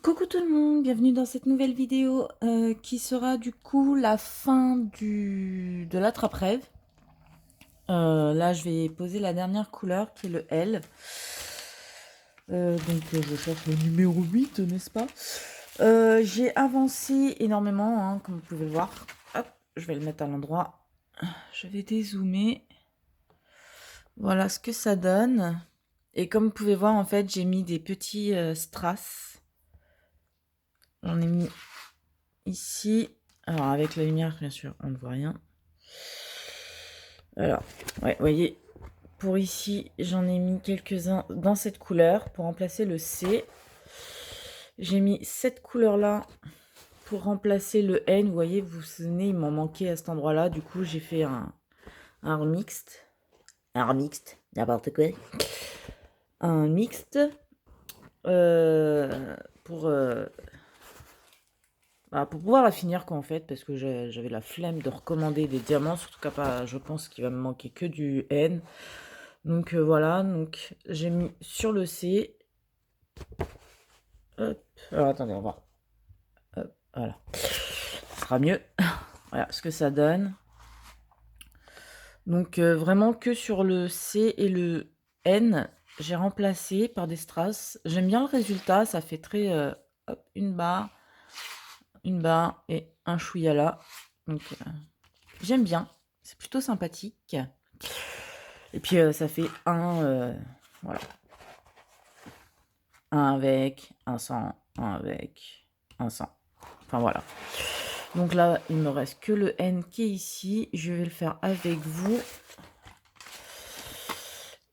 Coucou tout le monde, bienvenue dans cette nouvelle vidéo qui sera du coup la fin de l'attrape-rêve. Là, je vais poser la dernière couleur qui est le L. Je cherche le numéro 8, n'est-ce pas? J'ai avancé énormément, hein, comme vous pouvez le voir. Hop, je vais le mettre à l'endroit. Je vais dézoomer. Voilà ce que ça donne. Et comme vous pouvez voir, en fait, j'ai mis des petits strass. J'en ai mis ici. Alors, avec la lumière, bien sûr, on ne voit rien. Alors, ouais, vous voyez, pour ici, j'en ai mis quelques-uns dans cette couleur pour remplacer le C. J'ai mis cette couleur-là pour remplacer le N. Vous voyez, vous vous souvenez, il m'en manquait à cet endroit-là. Du coup, j'ai fait un remixte. Un remixte, n'importe quoi. Un mixte pour, pour pouvoir la finir, quoi, en fait, parce que j'avais la flemme de recommander des diamants, surtout qu'après, je pense qu'il va me manquer que du N. Donc voilà, donc j'ai mis sur le C. Hop. Alors attendez, on va. Hop, voilà. Ce sera mieux. Voilà ce que ça donne. Donc vraiment que sur le C et le N, j'ai remplacé par des strass. J'aime bien le résultat, ça fait très hop, une barre et un chouïa là. Donc j'aime bien, c'est plutôt sympathique. Et puis ça fait voilà, un avec, un sans, un avec, un sans. Enfin voilà. Donc là, il me reste que le N qui est ici. Je vais le faire avec vous.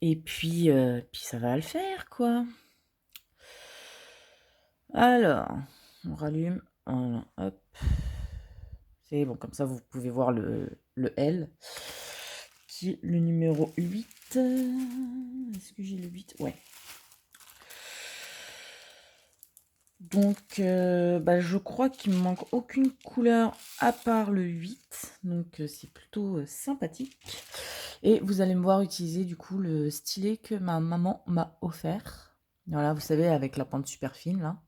Et puis ça va le faire, quoi. Alors, on rallume. Voilà, hop. C'est bon, comme ça, vous pouvez voir le L. Qui est le numéro 8. Est-ce que j'ai le 8? Ouais. Donc, je crois qu'il me manque aucune couleur à part le 8. Donc, c'est plutôt sympathique. Et vous allez me voir utiliser du coup le stylet que ma maman m'a offert. Voilà, vous savez, avec la pointe super fine là.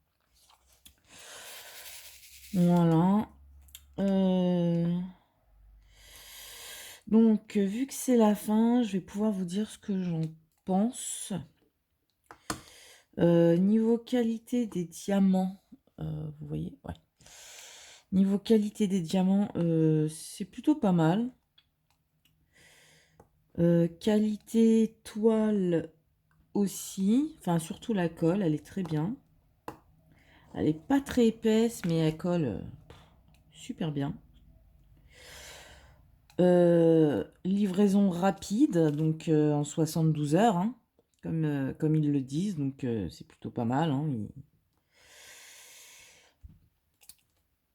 Voilà. Donc, vu que c'est la fin, je vais pouvoir vous dire ce que j'en pense. Niveau qualité des diamants, vous voyez, ouais. Niveau qualité des diamants, c'est plutôt pas mal. Qualité toile aussi, enfin surtout la colle, elle est très bien. Elle est pas très épaisse, mais elle colle super bien. Livraison rapide, donc en 72 heures, hein, comme ils le disent, donc c'est plutôt pas mal. Hein,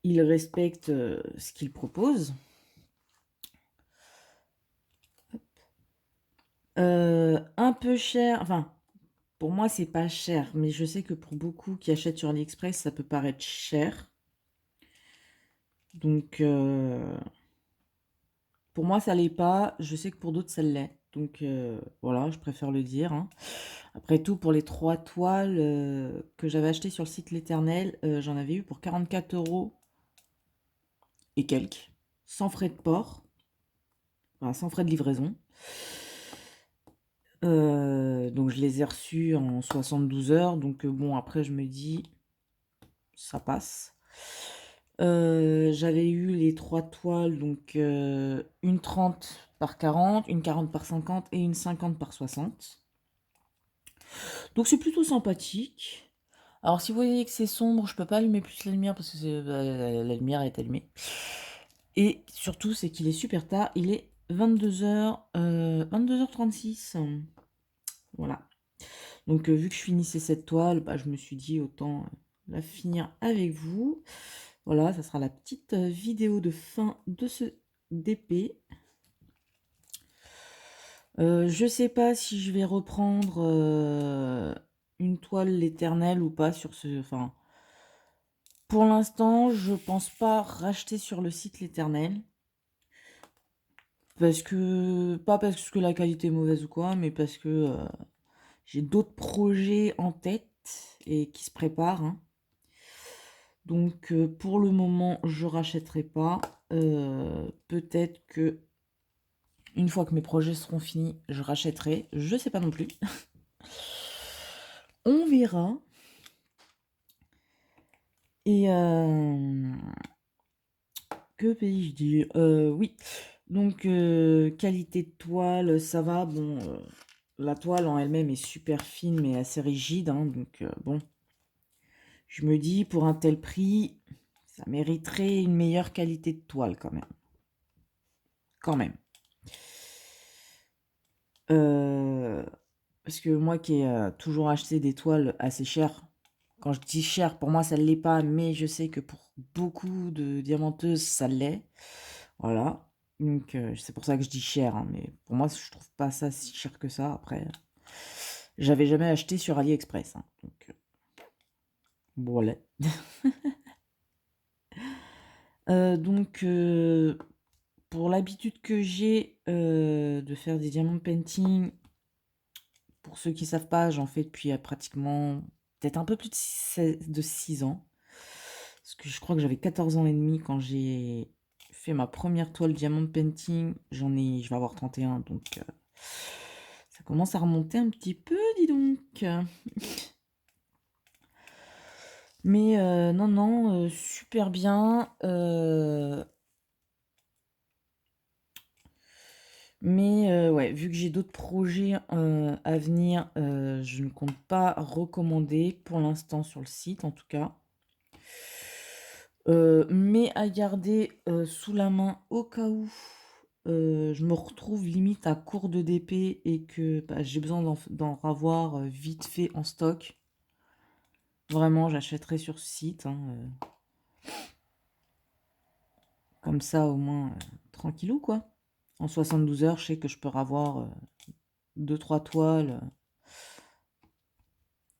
ils respectent ce qu'ils proposent. Un peu cher, enfin, pour moi c'est pas cher, mais je sais que pour beaucoup qui achètent sur AliExpress, ça peut paraître cher. Donc, pour moi ça l'est pas, je sais que pour d'autres ça l'est. Donc voilà, je préfère le dire. Hein. Après tout, pour les 3 toiles que j'avais achetées sur le site L'Éternel, j'en avais eu pour 44 € et quelques, sans frais de port, enfin, sans frais de livraison. Donc je les ai reçus en 72 heures. Donc bon, après je me dis, ça passe. J'avais eu les 3 toiles, donc une 30 par 40, une 40 par 50 et une 50 par 60. Donc c'est plutôt sympathique. Alors si vous voyez que c'est sombre, je peux pas allumer plus la lumière parce que la lumière est allumée. Et surtout, c'est qu'il est super tard. Il est 22h, 22h36. Voilà. Donc vu que je finissais cette toile, je me suis dit autant la finir avec vous. Voilà, ça sera la petite vidéo de fin de ce DP. Je sais pas si je vais reprendre une toile l'éternel ou pas sur ce... Enfin, pour l'instant, je pense pas racheter sur le site l'éternel. Parce que... Pas parce que la qualité est mauvaise ou quoi, mais parce que j'ai d'autres projets en tête et qui se préparent. Hein. Donc pour le moment, je rachèterai pas. Peut-être que une fois que mes projets seront finis, je rachèterai. Je sais pas non plus. On verra. Et que puis-je dire? Oui. Donc qualité de toile, ça va. Bon, la toile en elle-même est super fine mais assez rigide, hein, donc bon. Je me dis pour un tel prix, ça mériterait une meilleure qualité de toile quand même. Quand même. Parce que moi qui ai toujours acheté des toiles assez chères, quand je dis cher, pour moi ça ne l'est pas, mais je sais que pour beaucoup de diamanteuses, ça l'est. Voilà. Donc c'est pour ça que je dis cher, hein, mais pour moi je trouve pas ça si cher que ça. Après, j'avais jamais acheté sur AliExpress, hein, donc voilà. Donc pour l'habitude que j'ai de faire des diamants painting, pour ceux qui savent pas, j'en fais depuis pratiquement peut-être un peu plus de 6 ans. Parce que je crois que j'avais 14 ans et demi quand j'ai fait ma première toile diamant painting. Je vais avoir 31, donc ça commence à remonter un petit peu, dis donc. Mais non, non, super bien. Mais ouais, vu que j'ai d'autres projets à venir, je ne compte pas recommander pour l'instant sur le site en tout cas. Mais à garder sous la main au cas où je me retrouve limite à court de DP et que bah, j'ai besoin d'en avoir vite fait en stock. Vraiment, j'achèterai sur ce site, hein, comme ça au moins tranquillou quoi. En 72 heures, je sais que je peux avoir 2-3 toiles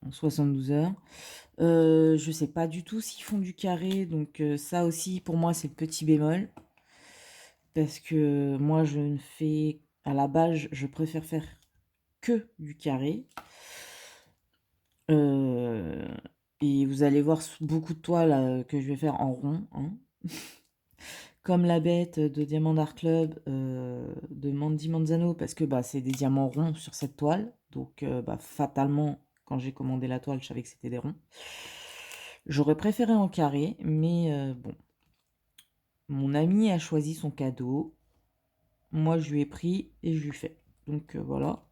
en 72 heures. Je sais pas du tout s'ils font du carré, donc ça aussi pour moi c'est le petit bémol. Parce que moi je ne fais, à la base je préfère faire que du carré. Et vous allez voir beaucoup de toiles que je vais faire en rond, hein. Comme la bête de Diamant Art Club de Mandy Manzano, parce que bah, c'est des diamants ronds sur cette toile. Donc bah, fatalement, quand j'ai commandé la toile, je savais que c'était des ronds. J'aurais préféré en carré, mais bon. Mon ami a choisi son cadeau. Moi, je lui ai pris et je lui fais. Donc voilà.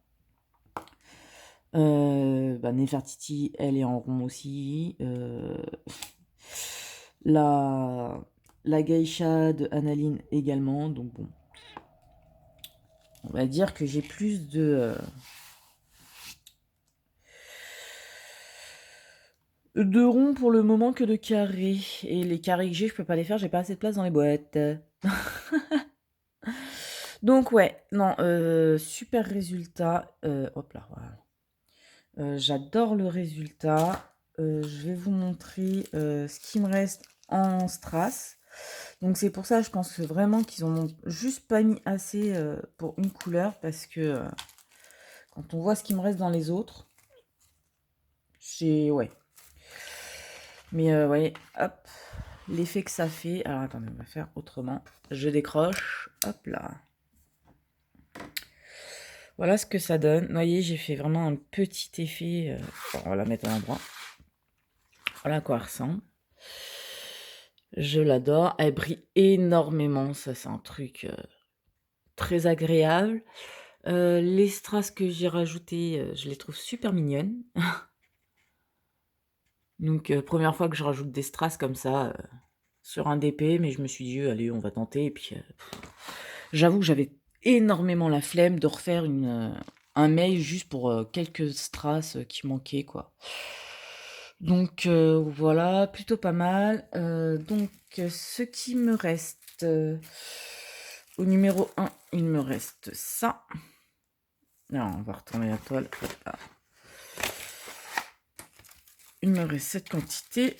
Bah, Nefertiti, elle est en rond aussi. La, la geisha de Analine également. Donc bon. On va dire que j'ai plus de ronds pour le moment que de carrés. Et les carrés que j'ai, je peux pas les faire, j'ai pas assez de place dans les boîtes. Donc ouais, non, super résultat. Hop là, voilà. J'adore le résultat. Je vais vous montrer ce qui me reste en strass. Donc c'est pour ça, je pense que vraiment qu'ils en ont juste pas mis assez pour une couleur. Parce que quand on voit ce qui me reste dans les autres, c'est... Ouais. Mais ouais, hop, l'effet que ça fait. Alors attendez, on va faire autrement. Je décroche, hop là. Voilà ce que ça donne. Vous voyez, j'ai fait vraiment un petit effet. Bon, on va la mettre à l'endroit. Voilà à quoi elle ressemble. Je l'adore. Elle brille énormément. Ça, c'est un truc très agréable. Les strass que j'ai rajoutés, je les trouve super mignonnes. Donc, première fois que je rajoute des strass comme ça sur un DP, mais je me suis dit, allez, on va tenter. Et puis, j'avoue que j'avais énormément la flemme de refaire un mail juste pour quelques strass qui manquaient, quoi. Donc voilà, plutôt pas mal. Donc ce qui me reste, au numéro 1, il me reste ça. Alors, on va retourner la toile. Là. Il me reste cette quantité.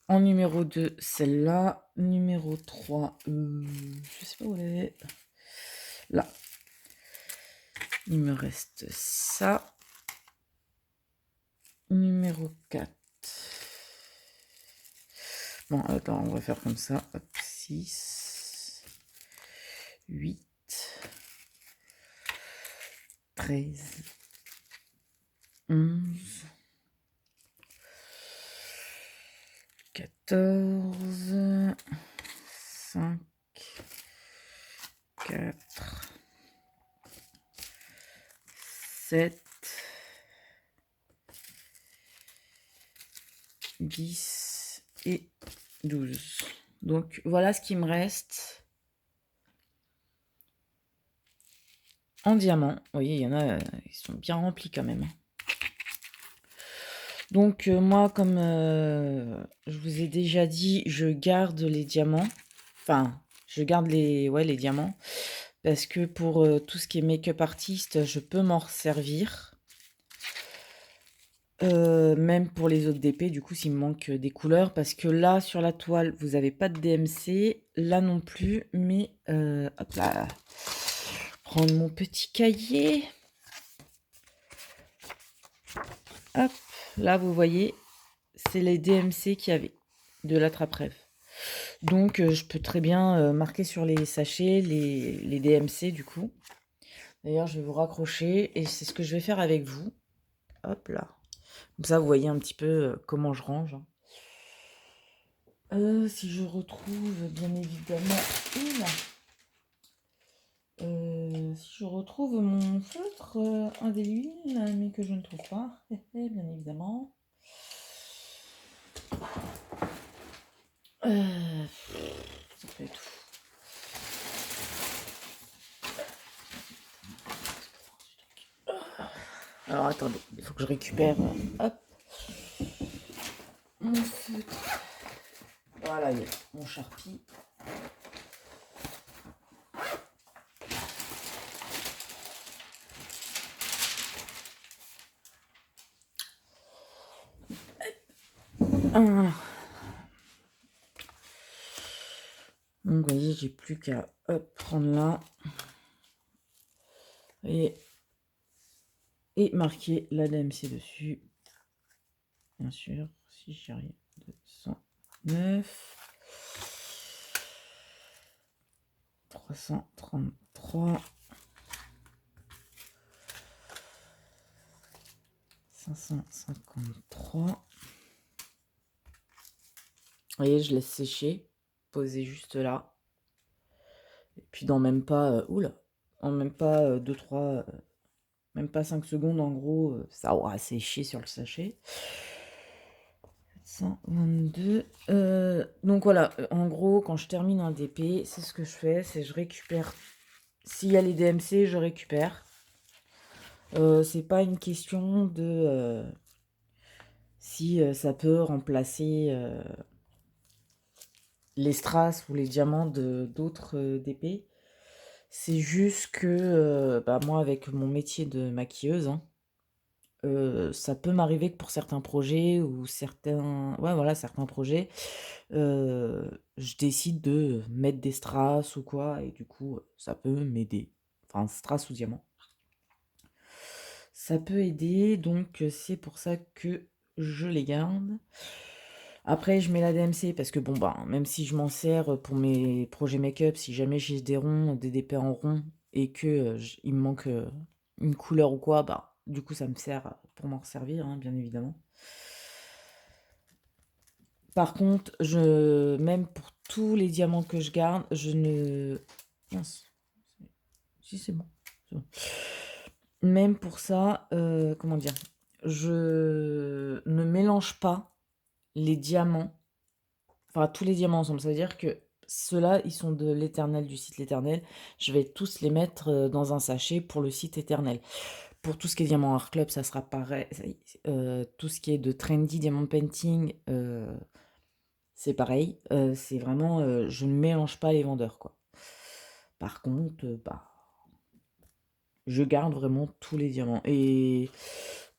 En numéro 2, celle-là. Numéro 3, je sais pas où elle est. Là. Il me reste ça. Numéro 4. Bon, attends, on va faire comme ça. Hop, 6, 8, 13, 11, 14, 5, 4, 7, 10 et 12. Donc voilà ce qui me reste en diamant. Vous voyez, il y en a, ils sont bien remplis quand même. Donc moi, comme je vous ai déjà dit, je garde les diamants. Enfin, je garde les diamants. Parce que pour tout ce qui est make-up artiste, je peux m'en servir. Même pour les autres DP, du coup, s'il me manque des couleurs. Parce que là, sur la toile, vous n'avez pas de DMC. Là non plus. Mais, hop là. Prendre mon petit cahier. Hop. Là, vous voyez, c'est les DMC qu'il y avait de l'attrape-rêve. Donc, je peux très bien marquer sur les sachets les DMC, du coup. D'ailleurs, je vais vous raccrocher et c'est ce que je vais faire avec vous. Hop là. Comme ça, vous voyez un petit peu comment je range. Si je retrouve, bien évidemment, si je retrouve mon feutre indélébile, mais que je ne trouve pas, bien évidemment. Ça peut être fou. Alors attendez, il faut que je récupère. Hop. Mon feutre. Voilà, il y a mon Sharpie. Donc vous voyez, j'ai plus qu'à prendre là et marquer la DMC dessus. Bien sûr, si j'y arrive. 209, 333, 553. Vous voyez, je laisse sécher, poser juste là. Et puis dans même pas, en même pas 2-3, même pas 5 secondes, en gros, ça aura séché sur le sachet. 122. Donc voilà, en gros, quand je termine un DP, c'est ce que je fais, c'est je récupère. S'il y a les DMC, je récupère. C'est pas une question de si ça peut remplacer les strass ou les diamants de d'autres DP. C'est juste que bah, moi, avec mon métier de maquilleuse, hein, ça peut m'arriver que pour certains projets ou certains, ouais, voilà, certains projets, je décide de mettre des strass ou quoi, et du coup, ça peut m'aider. Enfin, strass ou diamant. Ça peut aider, donc c'est pour ça que je les garde. Après, je mets la DMC parce que, bon, bah, même si je m'en sers pour mes projets make-up, si jamais j'ai des ronds, des DP en rond, et que il me manque une couleur ou quoi, bah, du coup, ça me sert pour m'en servir, hein, bien évidemment. Par contre, même pour tous les diamants que je garde, je ne... Mince. Si, c'est bon. C'est bon. Même pour ça, comment dire, je ne mélange pas les diamants, enfin tous les diamants ensemble. Ça veut dire que ceux-là, ils sont de l'éternel, du site l'éternel. Je vais tous les mettre dans un sachet pour le site éternel. Pour tout ce qui est diamant art club, ça sera pareil. Tout ce qui est de trendy diamant painting, c'est pareil. C'est vraiment, je ne mélange pas les vendeurs, quoi. Par contre, bah, je garde vraiment tous les diamants. Et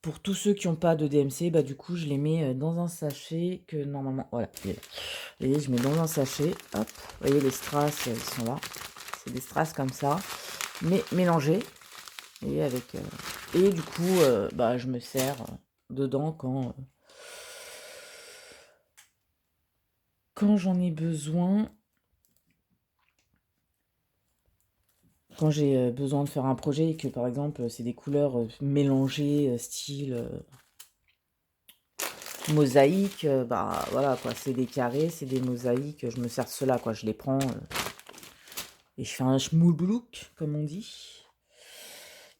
pour tous ceux qui n'ont pas de DMC, bah du coup, je les mets dans un sachet que normalement... Voilà, il est là. Vous voyez, je mets dans un sachet. Hop, vous voyez, les strass, ils sont là. C'est des strass comme ça, mais mélangés. Et avec... Et du coup, bah, je me sers dedans quand... quand j'en ai besoin, quand j'ai besoin de faire un projet et que par exemple c'est des couleurs mélangées, style mosaïque, bah voilà quoi, c'est des carrés, c'est des mosaïques, je me sers de cela quoi, je les prends et je fais un schmoulboulouk comme on dit.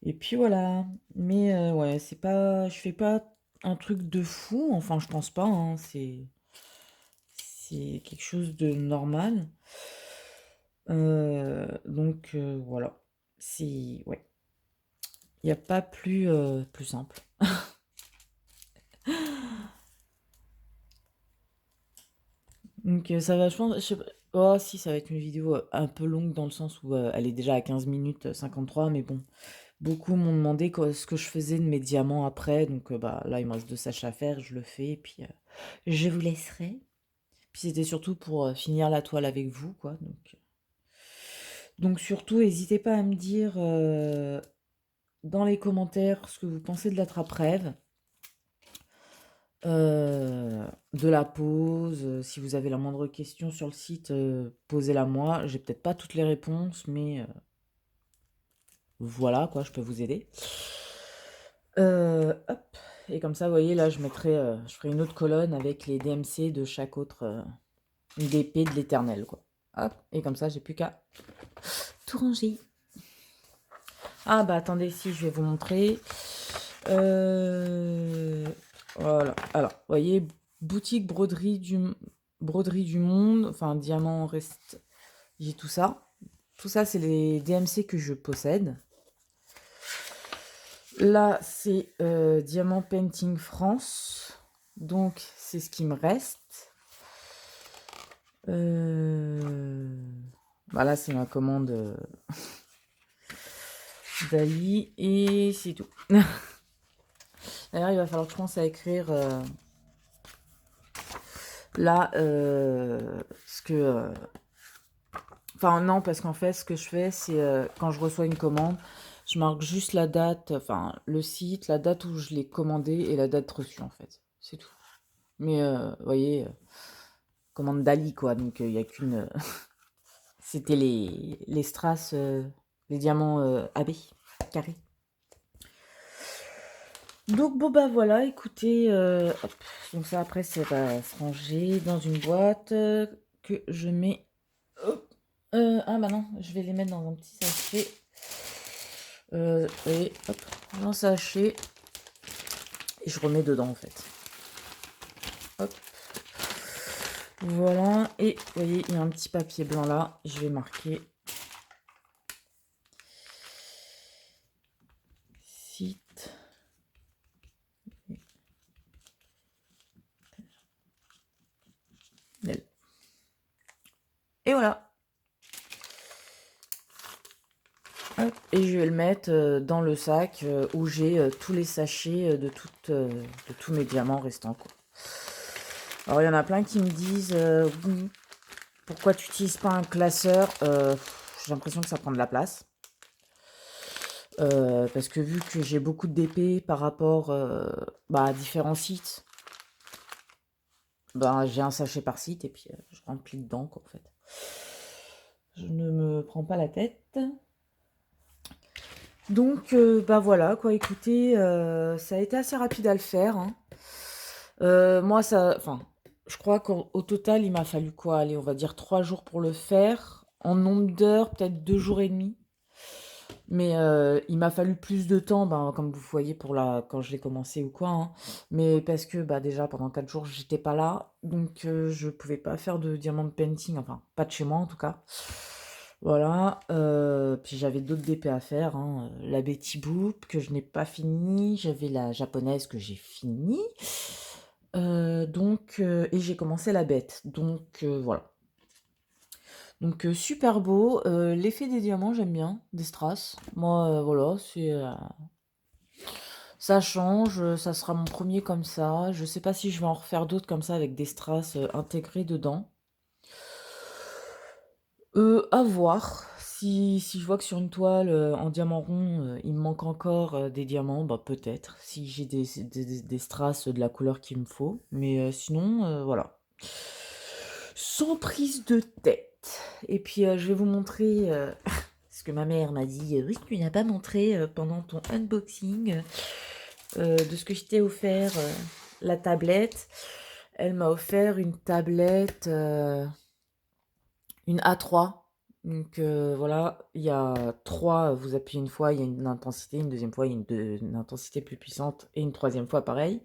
Et puis voilà. Mais ouais, c'est pas, je fais pas un truc de fou, enfin je pense pas, hein, c'est quelque chose de normal. Donc voilà, c'est ouais, il n'y a pas plus simple. Donc ça va, je pense, je sais pas, oh si ça va être une vidéo un peu longue dans le sens où elle est déjà à 15 minutes 53, mais bon, beaucoup m'ont demandé ce que je faisais de mes diamants après, donc bah là il me reste 2 sachets à faire, je le fais, et puis je vous laisserai. Puis c'était surtout pour finir la toile avec vous, quoi. Donc surtout, n'hésitez pas à me dire dans les commentaires ce que vous pensez de la trappe-rêve, de la pose. Si vous avez la moindre question sur le site, posez-la moi. J'ai peut-être pas toutes les réponses, mais voilà, quoi, je peux vous aider. Hop. Et comme ça, vous voyez, là, je ferai une autre colonne avec les DMC de chaque autre d'épée de l'éternel, quoi. Hop. Et comme ça, j'ai plus qu'à tout ranger. Ah bah attendez, si je vais vous montrer. Voilà. Alors, vous voyez, boutique broderie du monde, enfin diamant reste, j'ai tout ça. Tout ça, c'est les DMC que je possède. Là, c'est Diamant Painting France. Donc, c'est ce qui me reste. Voilà, c'est ma commande d'Ali. Et c'est tout. D'ailleurs, il va falloir que je pense à écrire là ce que... Enfin, non, parce qu'en fait, ce que je fais, c'est quand je reçois une commande, je marque juste la date, enfin, le site, la date où je l'ai commandé et la date reçue, en fait. C'est tout. Mais, vous voyez, commande d'Ali, quoi. Donc, il n'y a qu'une... C'était les strass, les diamants AB, carrés. Donc bon bah voilà, écoutez, hop, donc ça après ça va se ranger dans une boîte que je mets. Hop, ah bah non, je vais les mettre dans un petit sachet. Et hop, dans un sachet et je remets dedans en fait. Hop, voilà et vous voyez il y a un petit papier blanc là, je vais marquer site. Et voilà. Hop, et je vais le mettre dans le sac où j'ai tous les sachets de tous mes diamants restants, quoi. Alors il y en a plein qui me disent oui, pourquoi tu n'utilises pas un classeur. J'ai l'impression que ça prend de la place. Parce que vu que j'ai beaucoup de DP par rapport à différents sites, j'ai un sachet par site et puis je remplis dedans, quoi, en fait. Je ne me prends pas la tête. Donc, bah voilà, quoi, écoutez, ça a été assez rapide à le faire, hein. Moi, enfin, je crois qu'au total, il m'a fallu quoi? Allez, on va dire 3 jours pour le faire. En nombre d'heures, peut-être 2 jours et demi. Mais il m'a fallu plus de temps, ben, comme vous voyez quand je l'ai commencé ou quoi, hein. Mais parce que bah, déjà pendant 4 jours j'étais pas là, donc je pouvais pas faire de diamond painting, enfin pas de chez moi en tout cas. Voilà, puis j'avais d'autres DP à faire, hein. La Betty Boop que je n'ai pas fini, j'avais la japonaise que j'ai fini, et j'ai commencé la bête, donc voilà. Donc super beau, l'effet des diamants j'aime bien, des strass. Moi voilà, ça change, ça sera mon premier comme ça. Je sais pas si je vais en refaire d'autres comme ça avec des strass intégrés dedans. À voir. Si je vois que sur une toile en diamant rond, il me manque encore des diamants, bah peut-être. Si j'ai des strass de la couleur qu'il me faut. Mais sinon, voilà. sans prise de tête. Et puis je vais vous montrer ce que ma mère m'a dit. Oui, tu n'as pas montré pendant ton unboxing de ce que je t'ai offert, la tablette. Elle m'a offert une tablette, une A3. Donc voilà, il y a 3, vous appuyez une fois, il y a une intensité, une deuxième fois, il y a une intensité plus puissante, et une troisième fois pareil.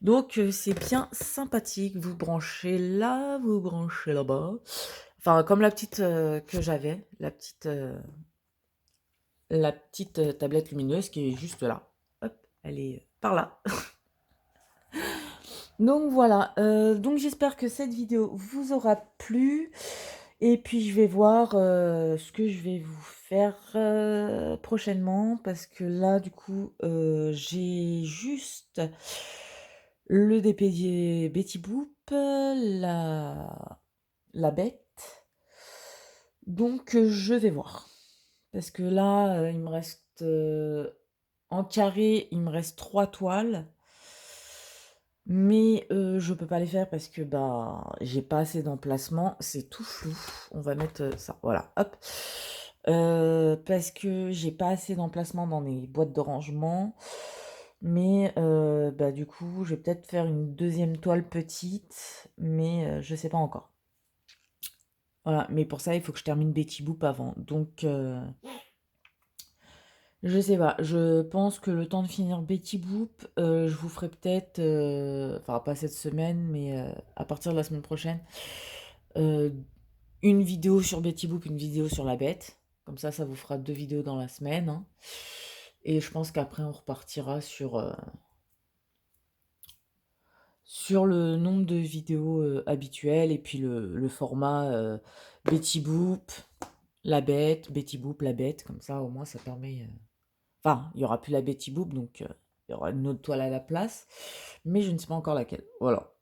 Donc c'est bien sympathique, vous branchez là, vous branchez là-bas. Enfin, comme la petite que j'avais, la petite tablette lumineuse qui est juste là. Hop, elle est par là. Donc voilà, donc j'espère que cette vidéo vous aura plu. Et puis je vais voir ce que je vais vous faire prochainement. Parce que là, du coup, j'ai juste le DPD Betty Boop, la bête. Donc je vais voir. Parce que là, il me reste en carré, il me reste 3 toiles. Mais je peux pas les faire parce que bah j'ai pas assez d'emplacement. C'est tout flou. On va mettre ça. Voilà, hop. Parce que j'ai pas assez d'emplacement dans mes boîtes de rangement. Mais bah du coup, je vais peut-être faire une deuxième toile petite. Mais je sais pas encore. Voilà, mais pour ça, il faut que je termine Betty Boop avant. Donc je sais pas, je pense que le temps de finir Betty Boop, je vous ferai peut-être, enfin pas cette semaine, mais à partir de la semaine prochaine, euh, une vidéo sur Betty Boop, une vidéo sur la bête. Comme ça vous fera 2 vidéos dans la semaine, hein. Et je pense qu'après on repartira sur le nombre de vidéos habituelles et puis le format Betty Boop, la bête, Betty Boop, la bête. Comme ça au moins ça permet... Enfin, il n'y aura plus la Betty Boop, donc il y aura une autre toile à la place. Mais je ne sais pas encore laquelle. Voilà.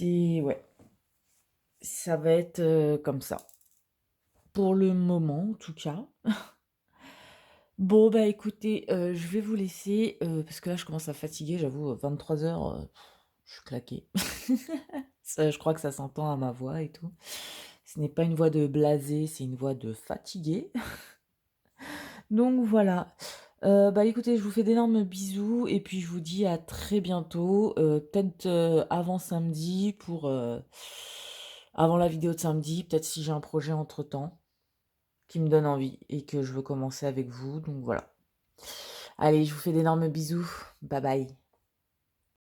Ouais. Ça va être comme ça. Pour le moment, en tout cas. Bon, bah écoutez, je vais vous laisser. Parce que là, je commence à fatiguer, j'avoue. 23h, je suis claquée. Ça, je crois que ça s'entend à ma voix et tout. Ce n'est pas une voix de blasé, c'est une voix de fatiguée. Donc voilà. Bah écoutez, je vous fais d'énormes bisous et puis je vous dis à très bientôt. Peut-être avant samedi pour avant la vidéo de samedi, peut-être si j'ai un projet entre-temps qui me donne envie et que je veux commencer avec vous. Donc voilà. Allez, je vous fais d'énormes bisous. Bye bye.